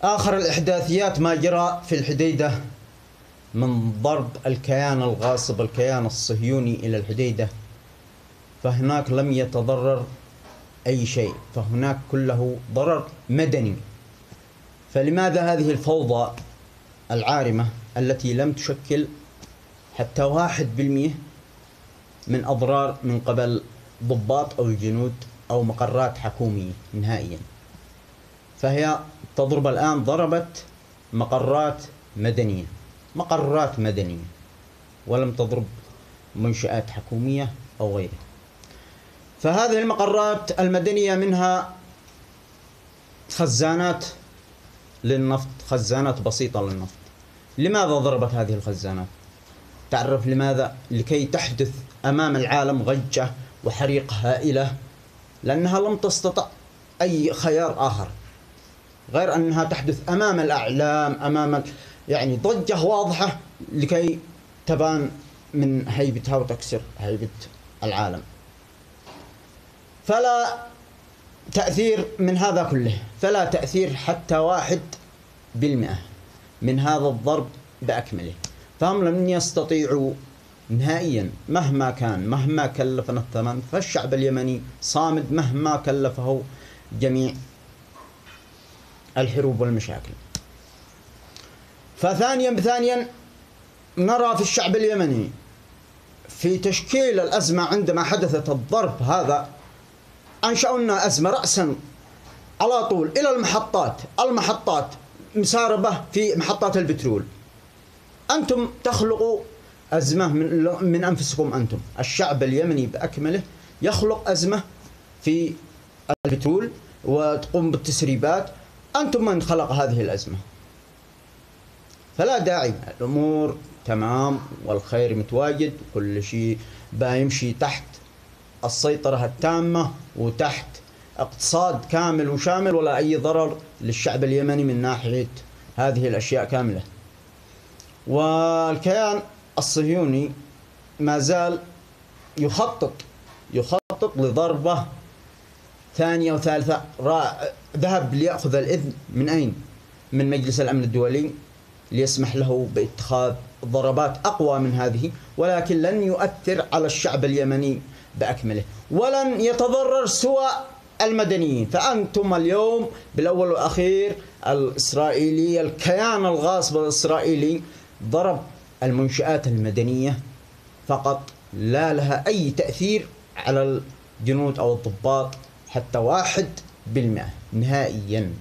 آخر الإحداثيات ما جرى في الحديدة من ضرب الكيان الغاصب الكيان الصهيوني إلى الحديدة، فهناك لم يتضرر أي شيء، فهناك كله ضرر مدني. فلماذا هذه الفوضى العارمة التي لم تشكل حتى 1% من أضرار من قبل ضباط أو جنود أو مقرات حكومية نهائيا؟ فهي تضرب الآن، ضربت مقرات مدنية ولم تضرب منشآت حكومية أو غيرها. فهذه المقرات المدنية منها خزانات للنفط، خزانات بسيطة للنفط. لماذا ضربت هذه الخزانات؟ تعرف لماذا؟ لكي تحدث أمام العالم ضجة وحريقة هائلة، لأنها لم تستطع أي خيار آخر غير أنها تحدث أمام الأعلام، أمام يعني ضجة واضحة لكي تبان من هيبتها وتكسر هيبة العالم. فلا تأثير من هذا كله، فلا تأثير حتى 1% من هذا الضرب بأكمله. فهم لم يستطيعوا نهائيا مهما كلفنا الثمن، فالشعب اليمني صامد مهما كلفه جميع الحروب والمشاكل. فثانيا نرى في الشعب اليمني في تشكيل الأزمة عندما حدثت الضرب هذا، أنشأوا لنا أزمة رأسا على طول إلى المحطات مساربة في محطات البترول. أنتم تخلقوا أزمة من أنفسكم، أنتم الشعب اليمني بأكمله يخلق أزمة في البترول وتقوم بالتسريبات. أنتم من خلق هذه الأزمة؟ فلا داعي، الأمور تمام والخير متواجد، كل شيء بيمشي تحت السيطرة التامة وتحت اقتصاد كامل وشامل، ولا أي ضرر للشعب اليمني من ناحية هذه الأشياء كاملة. والكيان الصهيوني ما زال يخطط لضربة ثانية وثالثة. ذهب ليأخذ الإذن من أين؟ من مجلس الأمن الدولي ليسمح له باتخاذ ضربات أقوى من هذه، ولكن لن يؤثر على الشعب اليمني بأكمله، ولن يتضرر سوى المدنيين. فأنتم اليوم بالأول والأخير الإسرائيلي، الكيان الغاصب الإسرائيلي ضرب المنشآت المدنية فقط، لا لها أي تأثير على الجنود أو الضباط حتى 1% نهائيا.